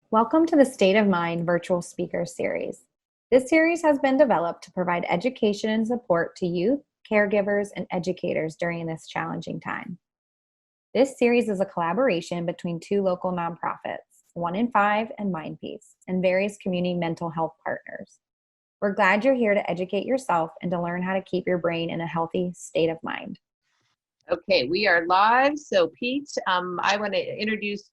Welcome to the State of Mind Virtual Speaker Series. This series has been developed to provide education and support to youth, caregivers, and educators during this challenging time. This series is a collaboration between two local nonprofits, 1 in 5 and MindPeace, and various community mental health partners. We're glad you're here to educate yourself and to learn how to keep your brain in a healthy state of mind. Okay, we are live. So Pete, I want to introduce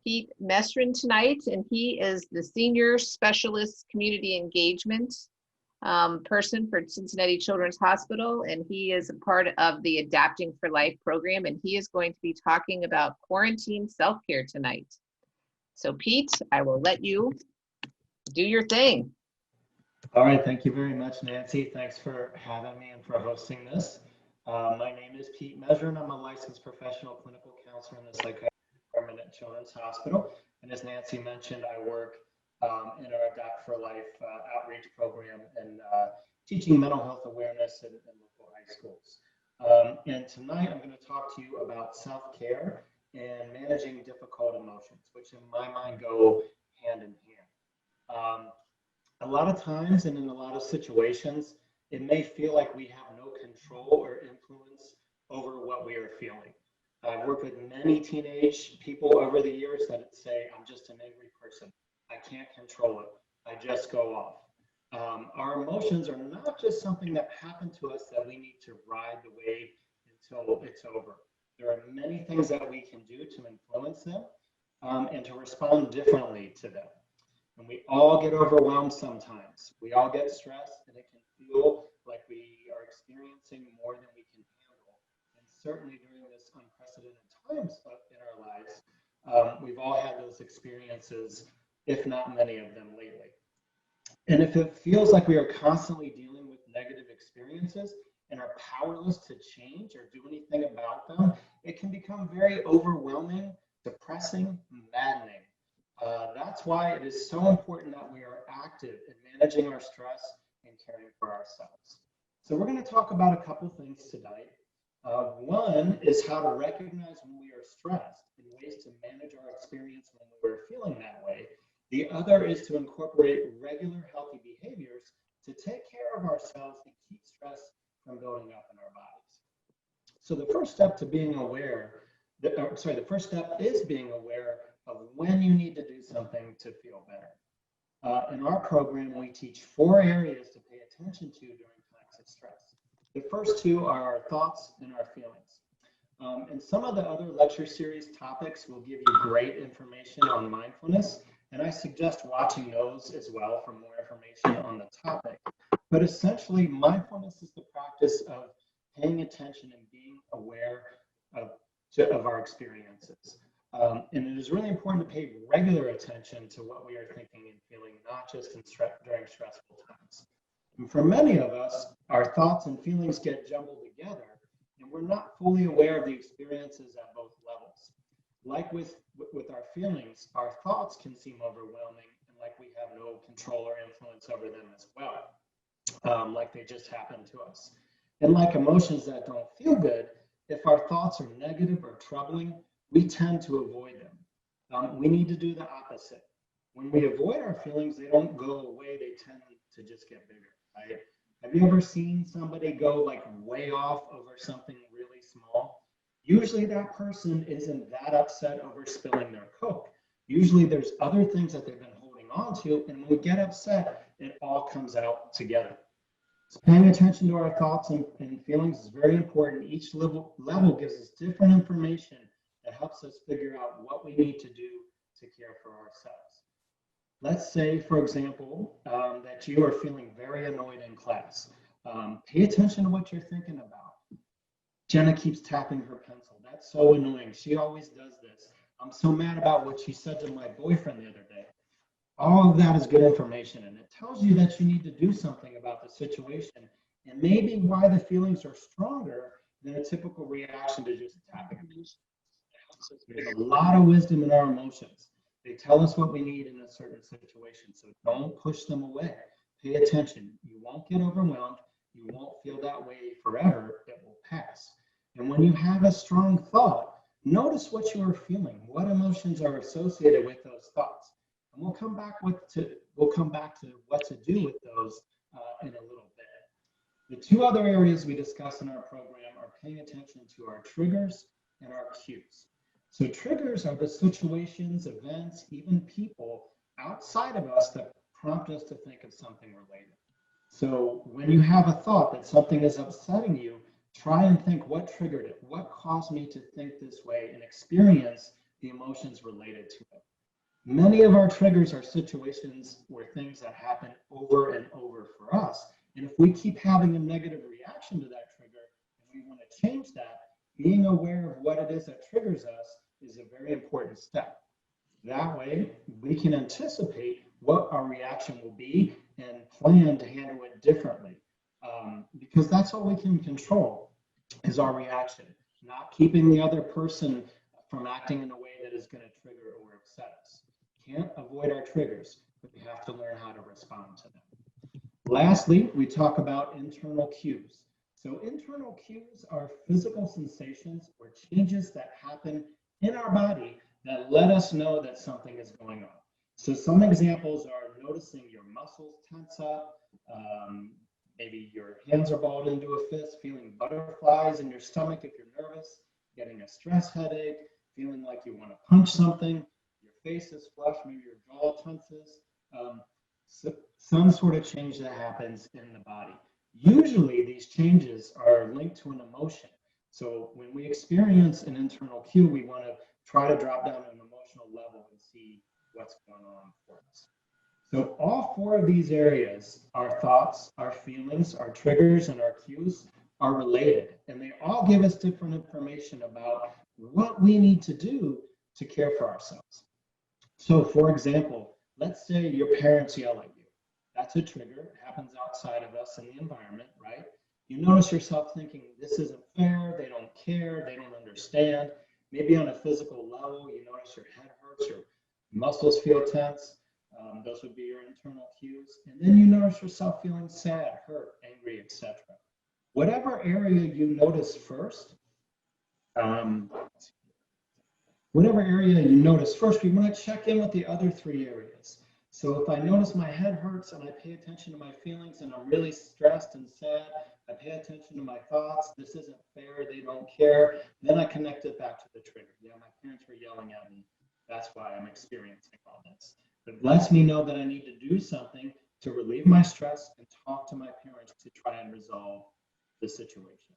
Pete Mesrin tonight, and he is the Senior Specialist Community Engagement person for Cincinnati Children's Hospital, and he is a part of the Adapting for Life program, and he is going to be talking about quarantine self-care tonight. So Pete, I will let you do your thing. All right, thank you very much, Nancy. Thanks for having me and for hosting this. My name is Pete Mesrin. I'm a licensed professional clinical counselor in the psychiatry department at Children's Hospital. And as Nancy mentioned, I work in our Adapt for Life outreach program and teaching mental health awareness in local high schools. And tonight I'm going to talk to you about self-care and managing difficult emotions, which in my mind go hand in hand. A lot of times and in a lot of situations, it may feel like we have no control or influence over what we are feeling. I've worked with many teenage people over the years that say, I'm just an angry person. I can't control it. I just go off. Our emotions are not just something that happened to us that we need to ride the wave until it's over. There are many things that we can do to influence them and to respond differently to them. And we all get overwhelmed sometimes. We all get stressed, and it can feel like we are experiencing more than we can handle. And certainly during this unprecedented times in our lives, we've all had those experiences, if not many of them lately. And if it feels like we are constantly dealing with negative experiences and are powerless to change or do anything about them, it can become very overwhelming, depressing, maddening. That's why it is so important that we are active in managing our stress and caring for ourselves. So we're going to talk about a couple things tonight. One is how to recognize when we are stressed and ways to manage our experience when we're feeling that way. The other is to incorporate regular healthy behaviors to take care of ourselves and keep stress from building up in our bodies. So the first step to being aware, the first step is being aware of when you need to do something to feel better. In our program, we teach 4 areas to pay attention to during times of stress. The first 2 are our thoughts and our feelings. And some of the other lecture series topics will give you great information on mindfulness, and I suggest watching those as well for more information on the topic. But essentially, mindfulness is the practice of paying attention and being aware of our experiences. And it is really important to pay regular attention to what we are thinking and feeling, not just during stressful times. And for many of us, our thoughts and feelings get jumbled together, and we're not fully aware of the experiences at both levels. Like with our feelings, our thoughts can seem overwhelming, and like we have no control or influence over them as well, like they just happened to us. And like emotions that don't feel good, if our thoughts are negative or troubling, we tend to avoid them. We need to do the opposite. When we avoid our feelings, they don't go away, they tend to just get bigger, right? Have you ever seen somebody go like way off over something really small? Usually that person isn't that upset over spilling their Coke. Usually there's other things that they've been holding on to, and when we get upset, it all comes out together. So paying attention to our thoughts and feelings is very important. Each level gives us different information that helps us figure out what we need to do to care for ourselves. Let's say, for example, that you are feeling very annoyed in class. Pay attention to what you're thinking about. Jenna keeps tapping her pencil. That's so annoying. She always does this. I'm so mad about what she said to my boyfriend the other day. All of that is good information, and it tells you that you need to do something about the situation and maybe why the feelings are stronger than a typical reaction to just tapping a pencil. There's a lot of wisdom in our emotions. They tell us what we need in a certain situation, so don't push them away. Pay attention. You won't get overwhelmed. You won't feel that way forever. It will pass. And when you have a strong thought, notice what you are feeling. What emotions are associated with those thoughts? come back we'll come back to what to do with those in a little bit. The two other areas we discuss in our program are paying attention to our triggers and our cues. So triggers are the situations, events, even people outside of us that prompt us to think of something related. So when you have a thought that something is upsetting you, try and think what triggered it, what caused me to think this way, and experience the emotions related to it. Many of our triggers are situations or things that happen over and over for us. And if we keep having a negative reaction to that trigger, and we want to change that, being aware of what it is that triggers us is a very important step. That way, we can anticipate what our reaction will be and plan to handle it differently. Because that's all we can control is our reaction, not keeping the other person from acting in a way that is going to trigger or upset us. Can't avoid our triggers, but we have to learn how to respond to them. Lastly, we talk about internal cues. So internal cues are physical sensations or changes that happen in our body that let us know that something is going on. So some examples are noticing your muscles tense up, maybe your hands are balled into a fist, feeling butterflies in your stomach if you're nervous, getting a stress headache, feeling like you want to punch something, your face is flushed, maybe your jaw tenses, some sort of change that happens in the body. Usually these changes are linked to an emotion. So when we experience an internal cue, we want to try to drop down an emotional level and see what's going on for us. So all four of these areas, our thoughts, our feelings, our triggers, and our cues are related. And they all give us different information about what we need to do to care for ourselves. So for example, let's say your parents yell at you. That's a trigger. It happens outside of us in the environment, right? You notice yourself thinking, this isn't fair, they don't care, they don't understand. Maybe on a physical level, you notice your head hurts, your muscles feel tense. Those would be your internal cues. And then you notice yourself feeling sad, hurt, angry, etc. Whatever area you notice first, we want to check in with the other three areas. So if I notice my head hurts and I pay attention to my feelings and I'm really stressed and sad, I pay attention to my thoughts, this isn't fair, they don't care, then I connect it back to the trigger. Yeah, my parents were yelling at me. That's why I'm experiencing all this. It lets me know that I need to do something to relieve my stress and talk to my parents to try and resolve the situation.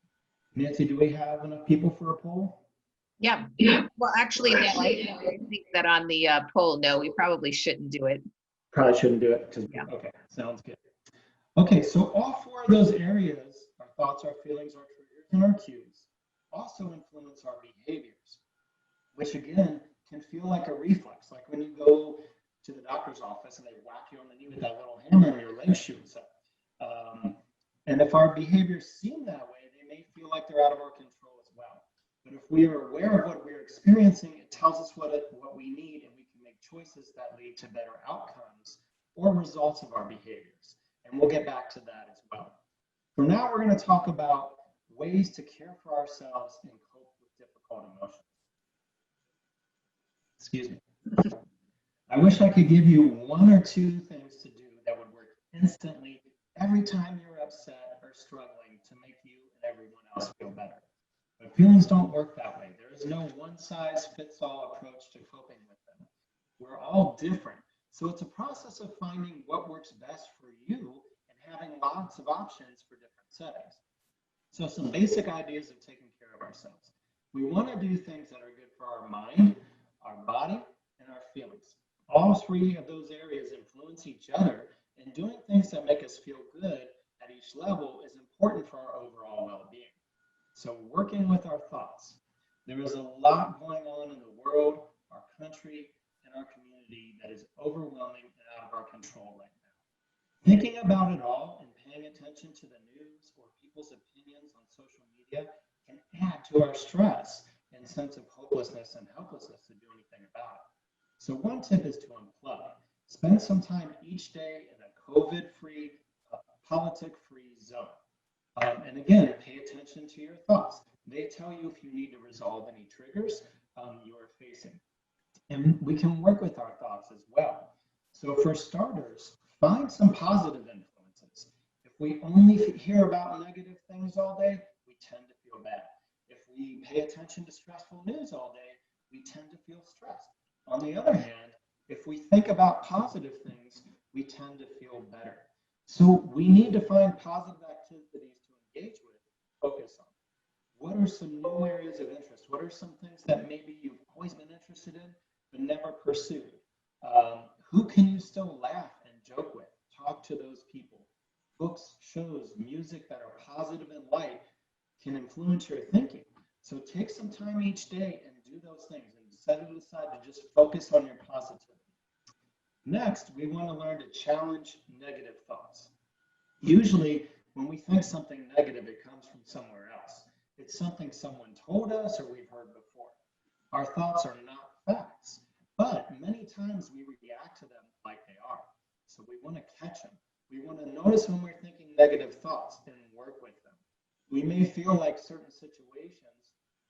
Nancy, do we have enough people for a poll? Yeah. Well, actually, no, I think that on the poll, no, we probably shouldn't do it. Probably shouldn't do it. Yeah. Okay, sounds good. Okay, so all four of those areas, our thoughts, our feelings, our triggers, and our cues, also influence our behaviors, which again can feel like a reflex, like when you go to the doctor's office and they whack you on the knee with that little hammer and your leg shoots up. And if our behaviors seem that way, they may feel like they're out of our control as well. But if we are aware of what we're experiencing, it tells us what we need, and we can make choices that lead to better outcomes or results of our behaviors. And we'll get back to that as well. For now, we're going to talk about ways to care for ourselves and cope with difficult emotions. Excuse me. I wish I could give you one or two things to do that would work instantly every time you're upset or struggling to make you and everyone else feel better. But feelings don't work that way. There is no one-size-fits-all approach to coping with them. We're all different. So it's a process of finding what works best for you and having lots of options for different settings. So some basic ideas of taking care of ourselves. We want to do things that are good for our mind, our body, and our feelings. All three of those areas influence each other, and doing things that make us feel good at each level is important for our overall well-being. So working with our thoughts. There is a lot going on in the world, our country, and our community that is overwhelming and out of our control right now. Thinking about it all and paying attention to the news or people's opinions on social media can add to our stress and sense of hopelessness and helplessness to do anything about it. So one tip is to unplug. Spend some time each day in a COVID-free, politic-free zone. And again, pay attention to your thoughts. They tell you if you need to resolve any triggers you are facing. And we can work with our thoughts as well. So for starters, find some positive influences. If we only hear about negative things all day, we tend to feel bad. If we pay attention to stressful news all day, we tend to feel stressed. On the other hand, if we think about positive things, we tend to feel better. So we need to find positive activities to engage with, focus on. What are some new areas of interest? What are some things that maybe you've always been interested in but never pursued? Who can you still laugh and joke with? Talk to those people. Books, shows, music that are positive and light can influence your thinking. So take some time each day and do those things and set it aside to just focus on your positivity. Next, we want to learn to challenge negative thoughts. Usually, when we think something negative, it comes from somewhere else. It's something someone told us or we've heard before. Our thoughts are not facts, but many times we react to them like they are. So we want to catch them. We want to notice when we're thinking negative thoughts and work with them. We may feel like certain situations,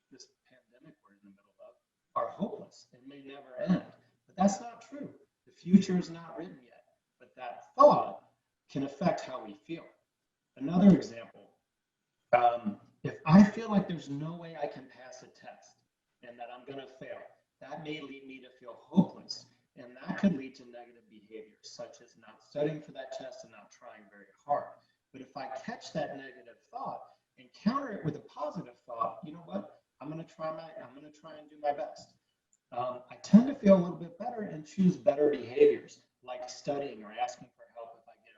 this pandemic we're in the middle of, are hopeless and may never end. But that's not true. The future is not written yet, but that thought can affect how we feel. Another example, if I feel like there's no way I can pass a test and that I'm going to fail, that may lead me to feel hopeless, and that could lead to negative behaviors, such as not studying for that test and not trying very hard. But if I catch that negative thought and counter it with a positive thought, you know what? I'm going to try and do my best. I tend to feel a little bit better and choose better behaviors, like studying or asking for help if I get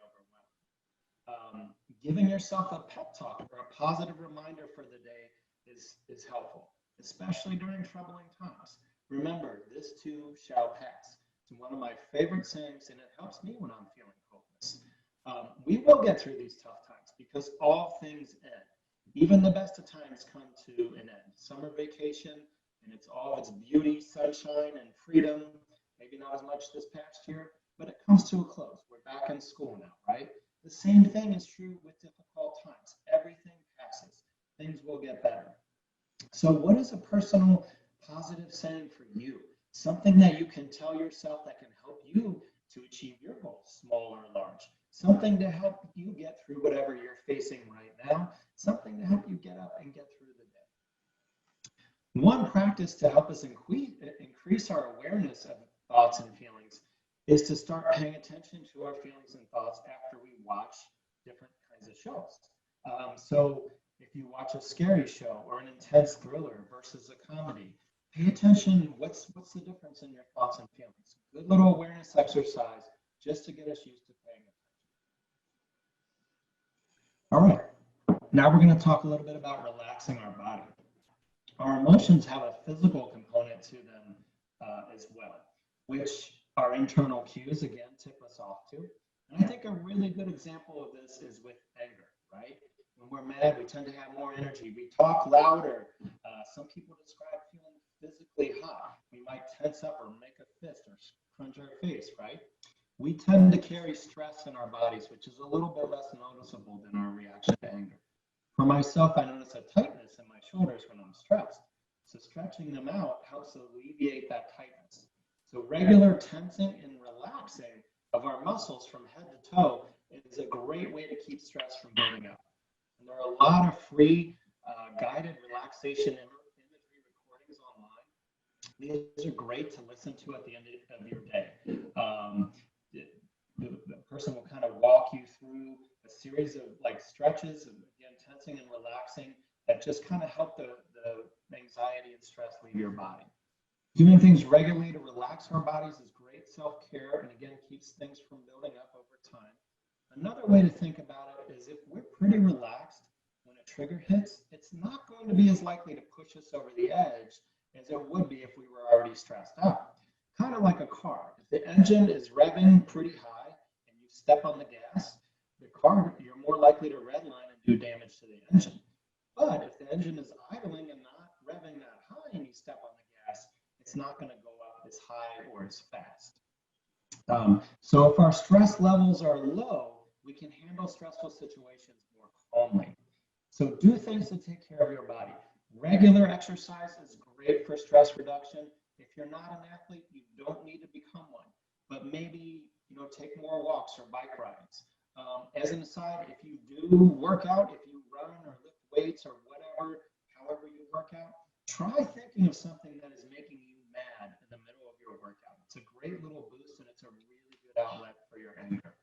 overwhelmed. Giving yourself a pep talk or a positive reminder for the day is helpful, especially during troubling times. Remember, this too shall pass. It's one of my favorite sayings, and it helps me when I'm feeling hopeless. We will get through these tough times because all things end. Even the best of times come to an end. Summer vacation, and it's all its beauty, sunshine, and freedom. Maybe not as much this past year, but it comes to a close. We're back in school now, right? The same thing is true with difficult times. Everything passes. Things will get better. So what is a personal positive saying for you? Something that you can tell yourself that can help you to achieve your goals, small or large. Something to help you get through whatever you're facing right now. Something to help you get up and get through the day. One practice to help us increase our awareness of thoughts and feelings is to start paying attention to our feelings and thoughts after we watch different kinds of shows. So if you watch a scary show or an intense thriller versus a comedy, pay attention. What's the difference in your thoughts and feelings? Good little awareness exercise just to get us used to paying attention. All right, now we're going to talk a little bit about relaxing our body. Our emotions have a physical component to them as well, which our internal cues, again, tip us off to. And I think a really good example of this is with anger, right? When we're mad, we tend to have more energy. We talk louder. Some people describe feeling physically hot. We might tense up or make a fist or crunch our face, right? We tend to carry stress in our bodies, which is a little bit less noticeable than our reaction to anger. For myself, I notice a tightness in my shoulders when I'm stressed. So stretching them out helps alleviate that tightness. So regular tensing and relaxing of our muscles from head to toe is a great way to keep stress from building up. And there are a lot of free guided relaxation imagery recordings online. These are great to listen to at the end of your day. The person will kind of walk you through a series of like stretches of, again, tensing and relaxing that just kind of help the anxiety and stress leave your body. Doing things regularly to relax our bodies is great self-care and again keeps things from building up over time. Another way to think about it is if we're pretty relaxed when a trigger hits, it's not going to be as likely to push us over the edge as it would be if we were already stressed out. Kind of like a car. If the engine is revving pretty high and you step on the gas, the car, you're more likely to redline and do damage to the engine. But if the engine is idling and not revving that high and you step on the gas, it's not going to go up as high or as fast. So if our stress levels are low, we can handle stressful situations more calmly. So do things to take care of your body. Regular exercise is great for stress reduction. If you're not an athlete, you don't need to become one. But maybe take more walks or bike rides. As an aside, if you do work out, if you run or lift weights or whatever, however you work out, try thinking of something that is making you mad in the middle of your workout. It's a great little boost and it's a really good outlet for your anger.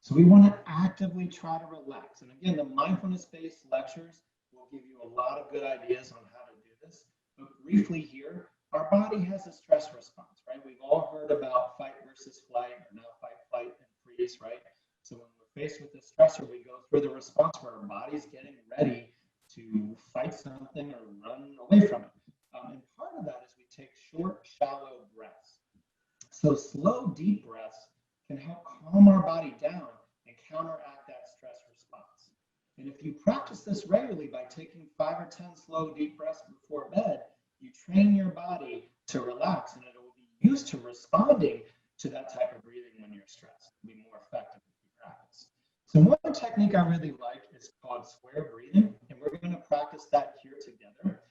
So we want to actively try to relax. And again, the mindfulness-based lectures will give you a lot of good ideas on how to do this. But briefly here, our body has a stress response, right? We've all heard about fight versus flight, or now fight, flight, and freeze, right? So when we're faced with a stressor, we go through the response where our body's getting ready to fight something or run away from it. And part of that is we take short, shallow breaths. So slow, deep breaths can help calm our body down and counteract that stress response. And if you practice this regularly by taking 5 or 10 slow, deep breaths before bed, you train your body to relax, and it will be used to responding to that type of breathing when you're stressed. It'll be more effective if you practice. So one technique I really like is called square breathing, and we're going to practice that here together.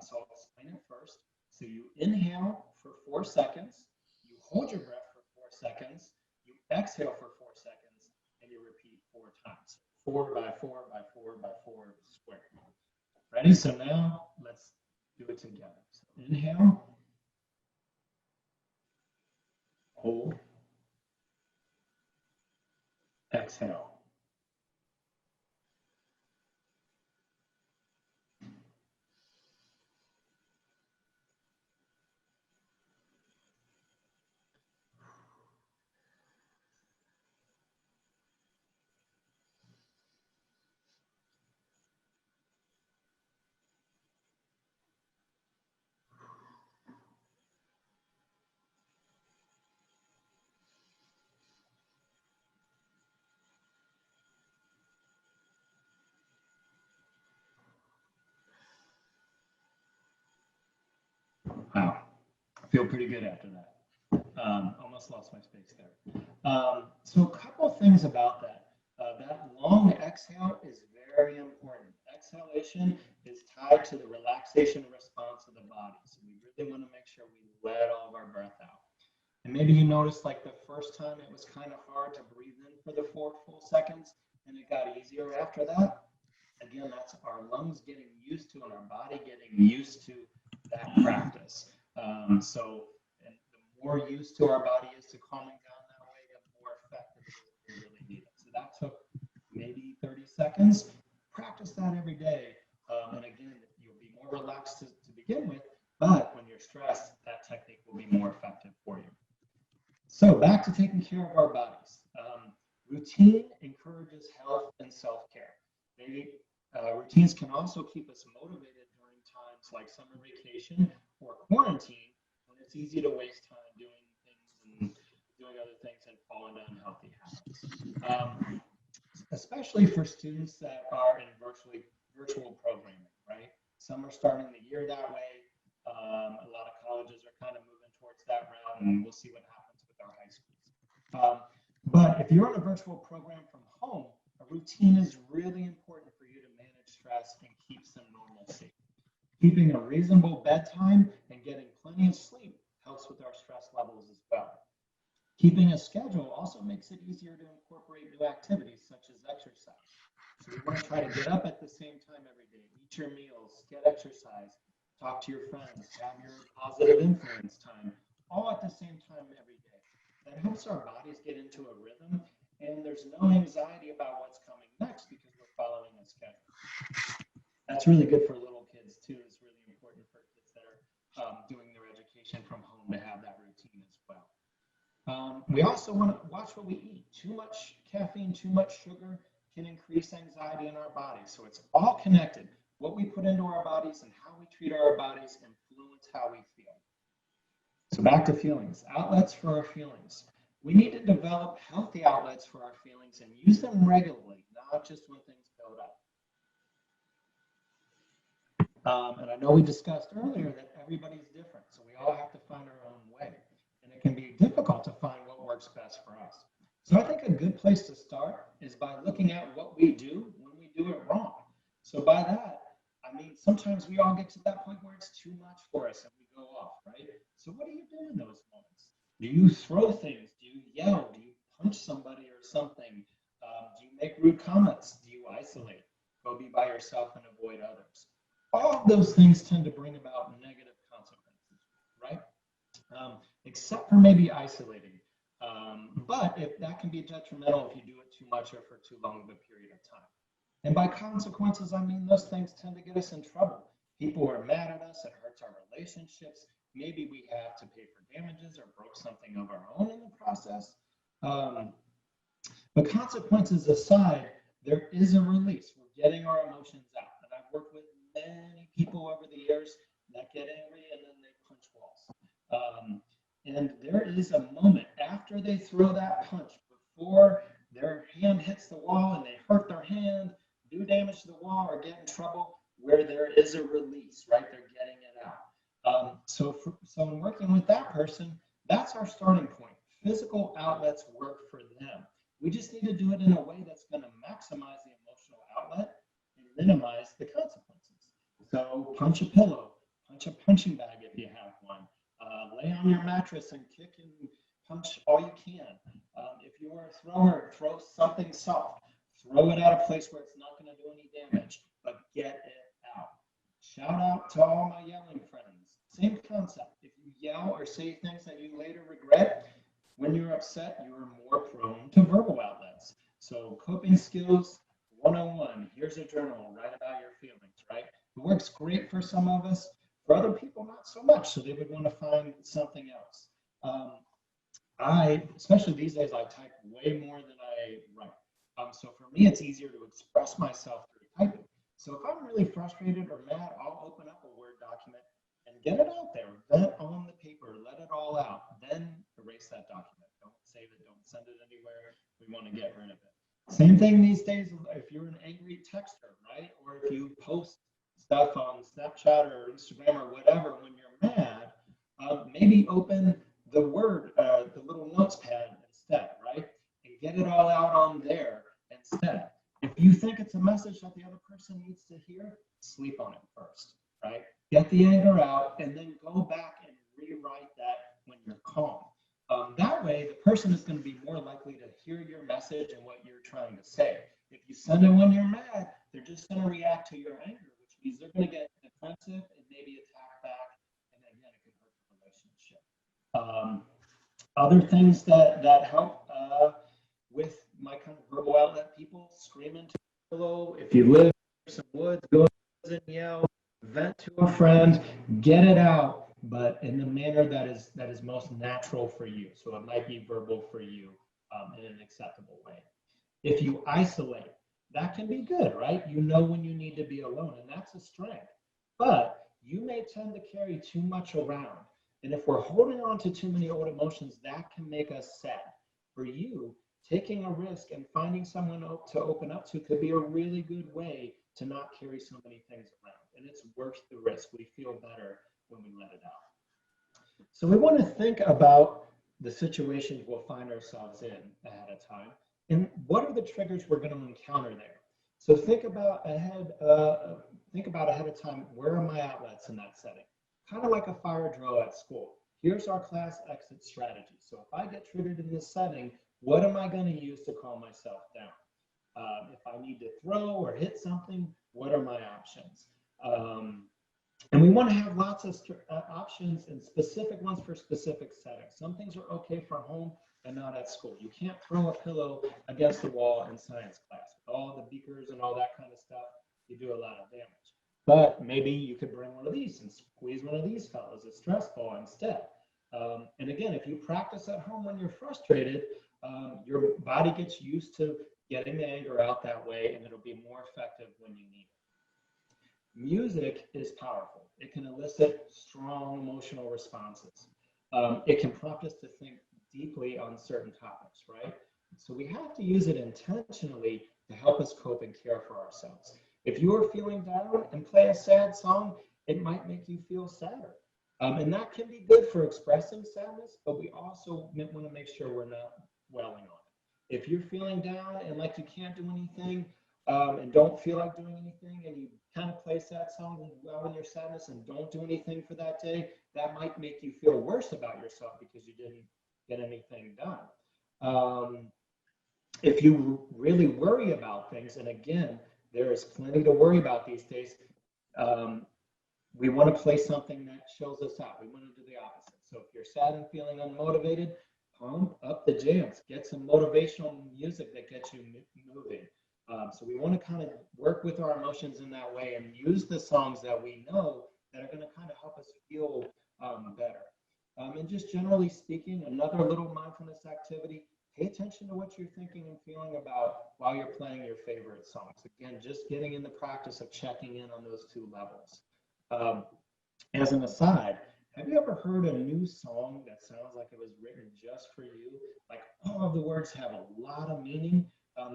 So I'll explain it first. So you inhale for 4 seconds, you hold your breath for 4 seconds, you exhale for 4 seconds, and you repeat 4 times. 4 by 4 by 4 by 4 square. Ready? So now let's do it together. So inhale, hold, exhale. Wow, I feel pretty good after that. Almost lost my space there. So a couple things about that. That long exhale is very important. Exhalation is tied to the relaxation response of the body. So we really want to make sure we let all of our breath out. And maybe you noticed like the first time it was kind of hard to breathe in for the 4 full seconds, and it got easier after that. Again, that's our lungs getting used to and our body getting used to that practice. And the more used to our body is to calming down that way, the more effective it is when we really need it. So that took maybe 30 seconds. Practice that every day. And again, you'll be more relaxed to begin with, but when you're stressed, that technique will be more effective for you. So back to taking care of our bodies. Routine encourages health and self-care. Routines can also keep us motivated during times like summer vacation or quarantine, when it's easy to waste time doing things and doing other things and fall into unhealthy habits. Especially for students that are in virtual programming, right? Some are starting the year that way. A lot of colleges are kind of moving towards that route, and we'll see what happens with our high schools. But if you're on a virtual program from home, a routine is really important for you to manage stress and keep some normalcy. Keeping a reasonable bedtime and getting plenty of sleep helps with our stress levels as well. Keeping a schedule also makes it easier to incorporate new activities such as exercise. So you want to try to get up at the same time every day, eat your meals, get exercise, talk to your friends, have your positive influence time, all at the same time every day. That helps our bodies get into a rhythm, and there's no anxiety about what's coming next because we're following a schedule. That's really good for little kids too. It's really important for kids that are doing their education from home to have that routine as well. We also want to watch what we eat. Too much caffeine, too much sugar can increase anxiety in our bodies. So it's all connected. What we put into our bodies and how we treat our bodies influence how we feel. So back to feelings, outlets for our feelings. We need to develop healthy outlets for our feelings and use them regularly, not just when things build up. And I know we discussed earlier that everybody's different, so we all have to find our own way. And it can be difficult to find what works best for us. So I think a good place to start is by looking at what we do when we do it wrong. So by that, I mean, sometimes we all get to that point where it's too much for us and we go off, right? So what do you do in those moments? Do you throw things? Do you you yell? Do you punch somebody or something? Do you make rude comments? Do you isolate? Go be by yourself and avoid others? All of those things tend to bring about negative consequences, right? Except for maybe isolating. But if that can be detrimental if you do it too much or for too long of a period of time. And by consequences, I mean those things tend to get us in trouble. People are mad at us, it hurts our relationships. Maybe we have to pay for damages or broke something of our own in the process. But consequences aside, there is a release. We're getting our emotions out. And I've worked with many people over the years that get angry and then they punch walls. And there is a moment after they throw that punch, before their hand hits the wall and they hurt their hand, do damage to the wall, or get in trouble, where there is a release, right? They're getting it out. So in working with that person, that's our starting point. Physical outlets work for them. We just need to do it in a way that's going to maximize the emotional outlet and minimize the consequences. So punch a pillow, punch a punching bag if you have one. Lay on your mattress and kick and punch all you can. If you're a thrower, throw something soft. Throw it at a place where it's not going to do any damage, but get it out. Shout out to all my yelling friends. Same concept. If you yell or say things that you later regret, when you're upset, you are more prone to verbal outlets. So coping skills 101. Here's a journal. Write about your feelings, right? It works great for some of us. For other people, not so much. So they would want to find something else. Especially these days, I type way more than I write. So for me, it's easier to express myself through typing. So if I'm really frustrated or mad, I'll open up a Word document and get it out there. Vent on the paper, let it all out. Then erase that document. Don't save it, don't send it anywhere. We want to get rid of it. Same thing these days if you're an angry texter, right? Or if you post stuff on Snapchat or Instagram or whatever when you're mad, maybe open the Word, the little notes pad instead, right? And get it all out on there instead. If you think it's a message that the other person needs to hear, sleep on it first, right? Get the anger out and then go back and rewrite that when you're calm. That way, the person is going to be more likely to hear your message and what you're trying to say. If you send it when you're mad, they're just going to react to your anger, which means they're going to get defensive and maybe attack back, and again, it could hurt the relationship. Other things that help with my kind of verbal outlet, people scream into a pillow. If you live in some woods, go and yell, vent to a friend, get it out, but in the manner that is most natural for you. So it might be verbal for you in an acceptable way. If you isolate, that can be good, right? You know when you need to be alone, and that's a strength. But you may tend to carry too much around. And if we're holding on to too many old emotions, that can make us sad. For you, taking a risk and finding someone to open up to could be a really good way to not carry so many things around. And it's worth the risk. We feel better when we let it out. So we want to think about the situations we'll find ourselves in ahead of time. And what are the triggers we're going to encounter there? So think about ahead of time, where are my outlets in that setting? Kind of like a fire drill at school. Here's our class exit strategy. So if I get triggered in this setting, what am I going to use to calm myself down? If I need to throw or hit something, what are my options? And we want to have lots of options and specific ones for specific settings. Some things are okay for home and not at school. You can't throw a pillow against the wall in science class. With all the beakers and all that kind of stuff, you do a lot of damage. But maybe you could bring one of these and squeeze one of these fellows, a stress ball instead. And again, if you practice at home when you're frustrated, your body gets used to getting the anger out that way, and it'll be more effective when you need it. Music is powerful. It can elicit strong emotional responses. It can prompt us to think deeply on certain topics, right? So we have to use it intentionally to help us cope and care for ourselves. If you are feeling down and play a sad song, it might make you feel sadder. And that can be good for expressing sadness, but we also want to make sure we're not dwelling on it. If you're feeling down and like you can't do anything and don't feel like doing anything, and you kind of play sad songs and dwell in your sadness and don't do anything for that day, that might make you feel worse about yourself because you didn't get anything done. If you really worry about things, and again, there is plenty to worry about these days, we want to play something that shows us out. We want to do the opposite. So if you're sad and feeling unmotivated, pump up the jams. Get some motivational music that gets you moving. So we want to kind of work with our emotions in that way and use the songs that we know that are going to kind of help us feel better. And just generally speaking, another little mindfulness activity, pay attention to what you're thinking and feeling about while you're playing your favorite songs. Again, just getting in the practice of checking in on those two levels. As an aside, have you ever heard a new song that sounds like it was written just for you? Like all of the words have a lot of meaning.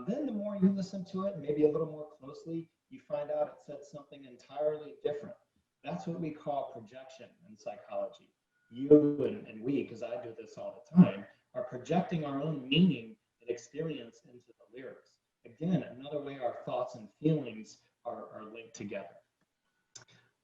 Then the more you listen to it, maybe a little more closely, you find out it said something entirely different. That's what we call projection in psychology. You and we, because I do this all the time, are projecting our own meaning and experience into the lyrics. Again, another way our thoughts and feelings are linked together.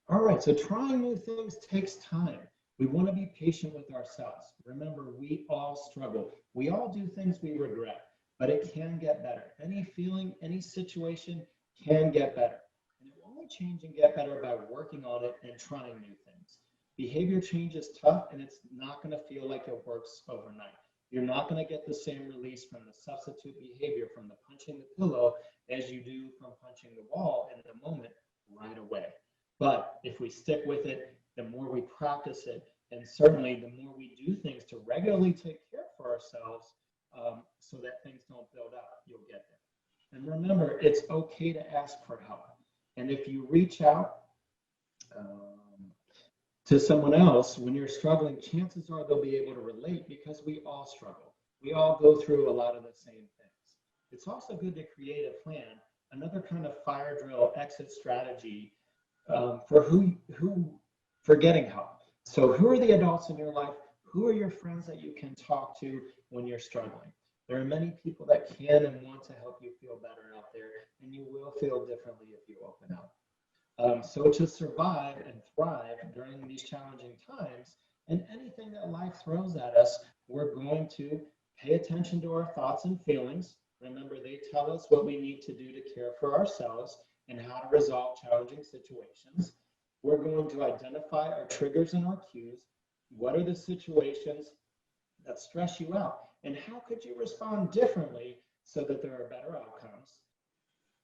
All right, so trying new things takes time. We want to be patient with ourselves. Remember, we all struggle. We all do things we regret, but it can get better. Any feeling, any situation can get better. And it will only change and get better by working on it and trying new things. Behavior change is tough, and it's not going to feel like it works overnight. You're not going to get the same release from the substitute behavior from the punching the pillow as you do from punching the wall in the moment right away. But if we stick with it, the more we practice it, and certainly the more we do things to regularly take care for ourselves so that things don't build up, you'll get there. And remember, it's okay to ask for help. And if you reach out to someone else when you're struggling, chances are they'll be able to relate because we all struggle. We all go through a lot of the same things. It's also good to create a plan, another kind of fire drill exit strategy for getting help. So who are the adults in your life? Who are your friends that you can talk to when you're struggling? There are many people that can and want to help you feel better out there, and you will feel differently if you open up. So to survive and thrive during these challenging times and anything that life throws at us, we're going to pay attention to our thoughts and feelings. Remember, they tell us what we need to do to care for ourselves and how to resolve challenging situations. We're going to identify our triggers and our cues. What are the situations that stress you out? And how could you respond differently so that there are better outcomes?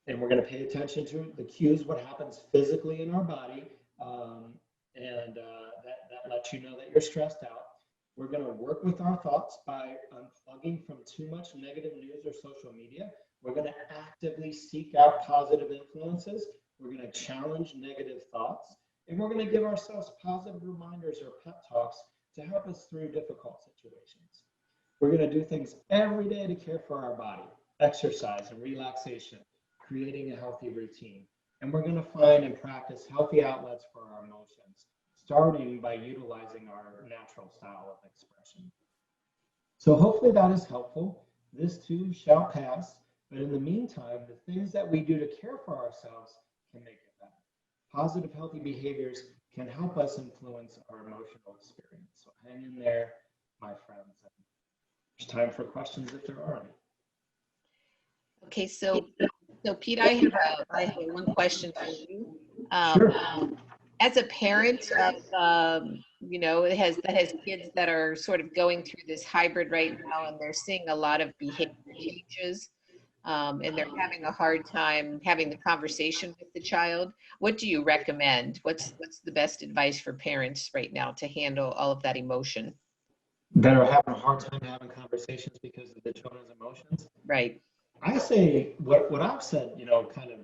And we're going to pay attention to the cues, what happens physically in our body, that lets you know that you're stressed out. We're going to work with our thoughts by unplugging from too much negative news or social media. We're going to actively seek out positive influences. We're going to challenge negative thoughts. And we're going to give ourselves positive reminders or pep talks to help us through difficult situations. We're going to do things every day to care for our body, exercise and relaxation, creating a healthy routine. And we're going to find and practice healthy outlets for our emotions, starting by utilizing our natural style of expression. So hopefully that is helpful. This too shall pass. But in the meantime, the things that we do to care for ourselves can make it better. Positive, healthy behaviors can help us influence our emotional experience. So hang in there, my friends. There's time for questions if there are any. Okay, so Pete, I have one question for you. Sure. As a parent of, that has kids that are sort of going through this hybrid right now, and they're seeing a lot of behavior changes, and they're having a hard time having the conversation with the child. What do you recommend? What's the best advice for parents right now to handle all of that emotion? That are having a hard time having conversations because of the children's emotions? Right. I say what I've said, kind of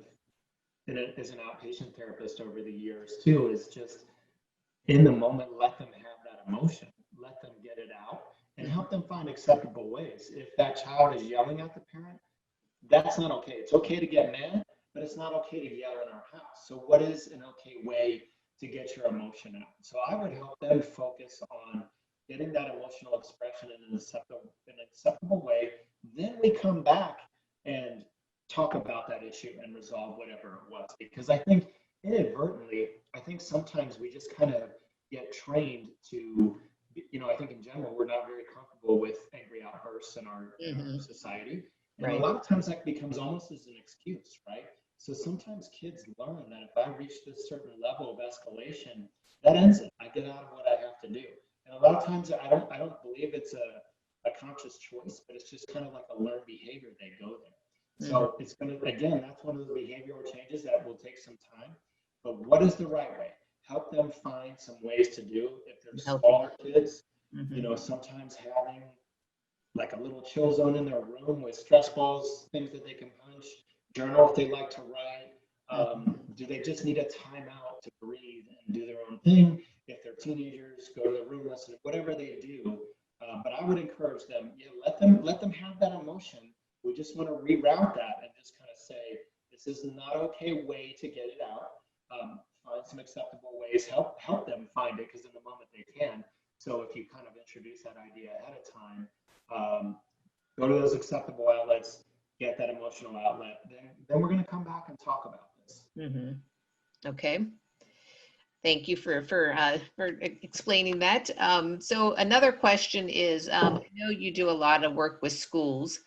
as an outpatient therapist over the years too, is just in the moment, let them have that emotion, let them get it out, and help them find acceptable ways. If that child is yelling at the parent, that's not okay. It's okay to get mad, but it's not okay to yell in our house. So what is an okay way to get your emotion out? So I would help them focus on getting that emotional expression in an acceptable way. Then we come back and talk about that issue and resolve whatever it was. Because I think inadvertently, sometimes we just kind of get trained to, I think in general, we're not very comfortable with angry outbursts in our society. And Right. a lot of times that becomes almost as an excuse, right? So sometimes kids learn that if I reach this certain level of escalation, that ends it. I get out of what I have to do. And a lot of times I don't believe it's a conscious choice, but it's just kind of like a learned behavior. They go there. So it's going to, again, that's one of those behavioral changes that will take some time. But what is the right way? Help them find some ways to do. If they're smaller kids, you know, sometimes having like a little chill zone in their room with stress balls, things that they can punch, journal if they like to write. Do they just need a timeout to breathe and do their own thing? If they're teenagers, go to the room, listen, whatever they do. But I would encourage them, let them have that emotion. We just want to reroute that and just kind of say, this is not okay way to get it out. Find some acceptable ways, help them find it, because in the moment they can. So if you kind of introduce that idea ahead of time, go to those acceptable outlets, get that emotional outlet, then we're going to come back and talk about this. Okay. Thank you for explaining that. So another question is, I know you do a lot of work with schools,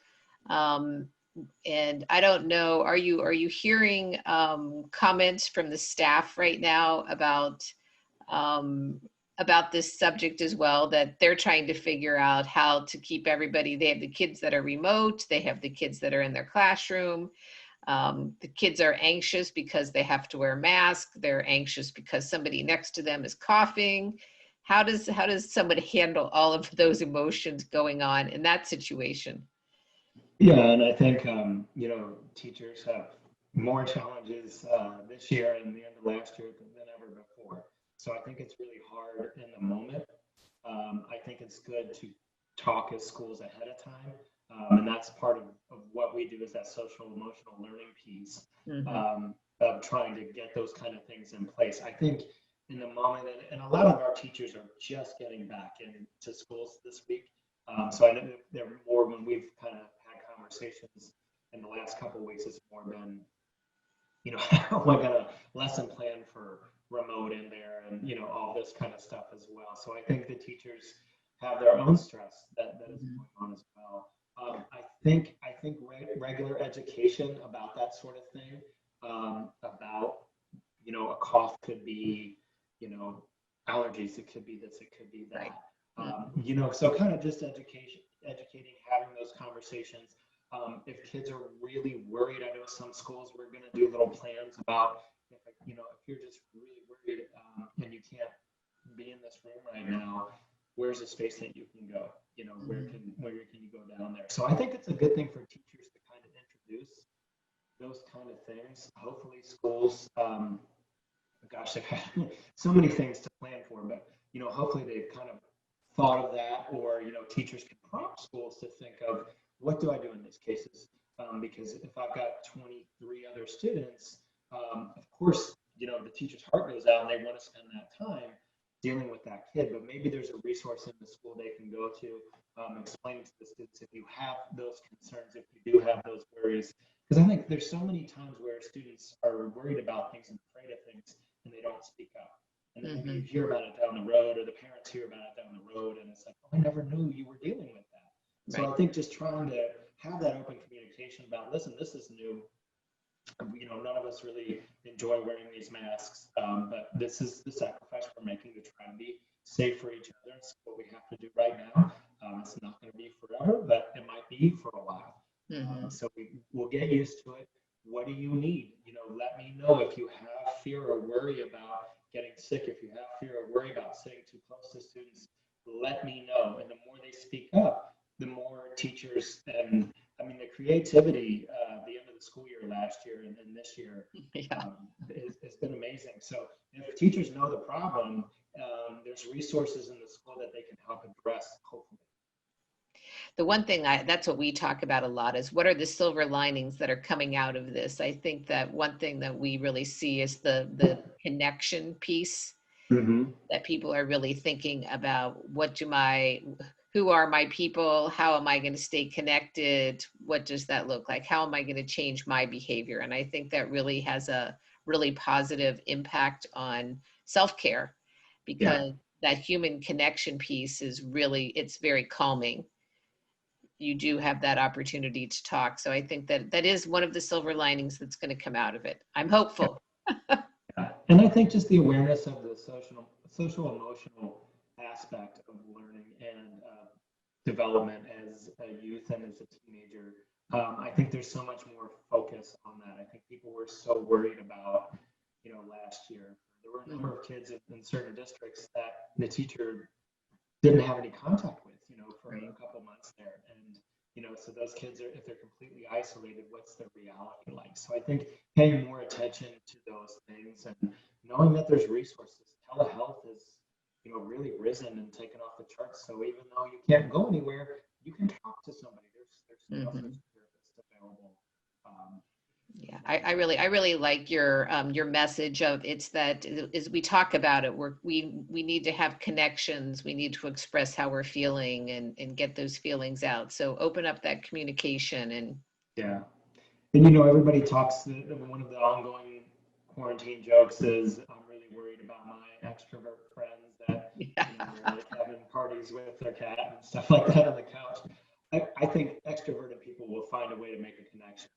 and I don't know, are you hearing comments from the staff right now about this subject as well, that they're trying to figure out how to keep everybody? They have the kids that are remote, they have the kids that are in their classroom. The kids are anxious because they have to wear a mask. They're anxious because somebody next to them is coughing. How does somebody handle all of those emotions going on in that situation? Yeah, and I think you know, teachers have more challenges this year and the end of last year than ever before. So I think it's really hard in the moment. I think it's good to talk as schools ahead of time. And that's part of what we do, is that social emotional learning piece of trying to get those kind of things in place. I think in the moment, and a lot of our teachers are just getting back into schools this week. So I know they're more, when we've kind of had conversations in the last couple of weeks, it's more been, you know, how am I going to lesson plan for remote in there, and, you know, all this kind of stuff as well. So I think the teachers have their own stress that is going on as well. I think regular education about that sort of thing, about, you know, a cough could be, you know, allergies, it could be this, it could be that. You know, so kind of just educating, having those conversations. If kids are really worried, I know some schools we're going to do little plans about, you know, if you're just really worried and you can't be in this room right now, where's a space that you can go? You know, where can you go down there? So I think it's a good thing for teachers to kind of introduce those kind of things. Hopefully schools, gosh, they've had so many things to plan for, but, you know, hopefully they've kind of thought of that, or, you know, teachers can prompt schools to think of, what do I do in these cases? Because if I've got 23 other students, of course, you know, the teacher's heart goes out and they want to spend that time dealing with that kid, but maybe there's a resource in the school they can go to, explaining to the students if you have those concerns, if you do have those worries. Because I think there's so many times where students are worried about things and afraid of things, and they don't speak up. And then maybe you hear about it down the road, or the parents hear about it down the road, and it's like, oh, I never knew you were dealing with that. So I think just trying to have that open communication about, listen, this is new. You know, none of us really enjoy wearing these masks, but this is the sacrifice we're making to try and be safe for each other. It's what we have to do right now. It's not going to be forever, but it might be for a while. So we'll get used to it. What do you need? You know, let me know if you have fear or worry about getting sick, if you have fear or worry about sitting too close to students, let me know. And the more they speak up, the more teachers, and I mean, the creativity, the end of the school year last year and this year has been amazing. So if teachers know the problem, there's resources in the school that they can help address, hopefully. The one thing that's what we talk about a lot is, what are the silver linings that are coming out of this? I think that one thing that we really see is the connection piece, that people are really thinking about, who are my people? How am I going to stay connected? What does that look like? How am I going to change my behavior? And I think that really has a really positive impact on self-care, because that human connection piece is really, it's very calming. you do have that opportunity to talk. So I think that that is one of the silver linings that's going to come out of it. I'm hopeful. Yeah. And I think just the awareness of the social emotional aspect of learning and development as a youth and as a teenager. I think there's so much more focus on that. I think people were so worried about, last year. There were a number of kids in certain districts that the teacher didn't have any contact with, for a couple months there. And, so those kids if they're completely isolated, what's their reality like? So I think paying more attention to those things and knowing that there's resources. Telehealth is, really risen and taken off the charts. So even though you can't go anywhere, you can talk to somebody. There's other therapists available. Yeah, I really like your message of it's that as we talk about it, we need to have connections. We need to express how we're feeling and get those feelings out. So open up that communication and yeah. And everybody talks. One of the ongoing quarantine jokes is I'm really worried about my extrovert friends that are like having parties with their cat and stuff like that on the couch. I think extroverted people will find a way to make a connection.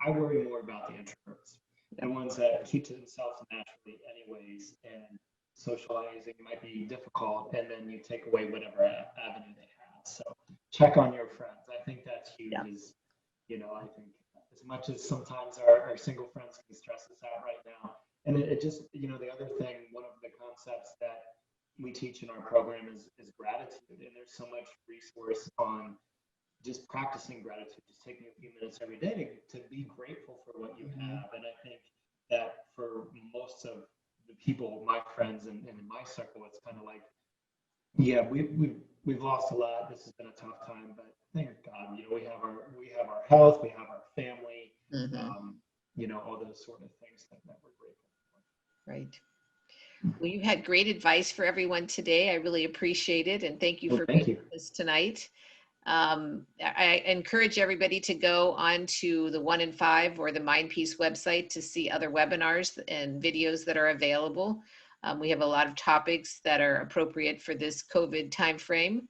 I worry more about the introverts, the ones that keep to themselves naturally anyways, and socializing might be difficult, and then you take away whatever avenue they have. So check on your friends. I think that's huge. Yeah. I think as much as sometimes our single friends can stress us out right now, and it just, the other thing, one of the concepts that we teach in our program is gratitude, and there's so much resource on just practicing gratitude, just taking a few minutes every day to be grateful for what you have. And I think that for most of the people, my friends and in my circle, it's kind of like, yeah, we've lost a lot. This has been a tough time, but thank God, we have our health, we have our family, all those sort of things that we're grateful for. Right. Well, you had great advice for everyone today. I really appreciate it, and thank you for being with us tonight. I encourage everybody to go onto the 1 in 5 or the MindPeace website to see other webinars and videos that are available. We have a lot of topics that are appropriate for this COVID timeframe.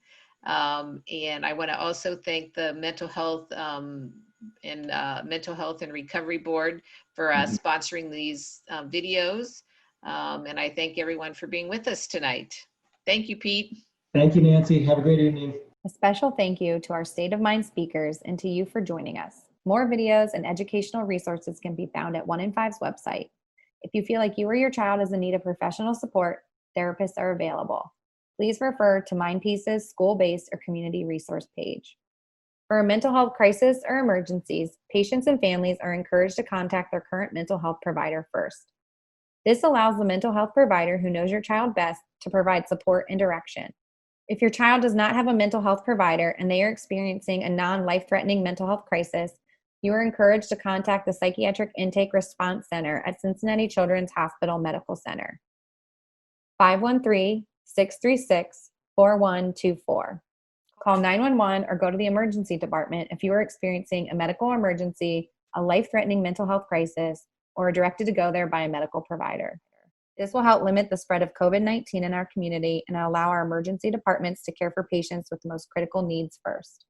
And I want to also thank the Mental Health and Recovery Board for sponsoring these videos. And I thank everyone for being with us tonight. Thank you, Pete. Thank you, Nancy. Have a great evening. A special thank you to our State of Mind speakers and to you for joining us. More videos and educational resources can be found at 1 in 5's website. If you feel like you or your child is in need of professional support, therapists are available. Please refer to MindPeace's school-based or community resource page. For a mental health crisis or emergencies, patients and families are encouraged to contact their current mental health provider first. This allows the mental health provider who knows your child best to provide support and direction. If your child does not have a mental health provider and they are experiencing a non-life-threatening mental health crisis, you are encouraged to contact the Psychiatric Intake Response Center at Cincinnati Children's Hospital Medical Center. 513-636-4124. Call 911 or go to the emergency department if you are experiencing a medical emergency, a life-threatening mental health crisis, or are directed to go there by a medical provider. This will help limit the spread of COVID-19 in our community and allow our emergency departments to care for patients with the most critical needs first.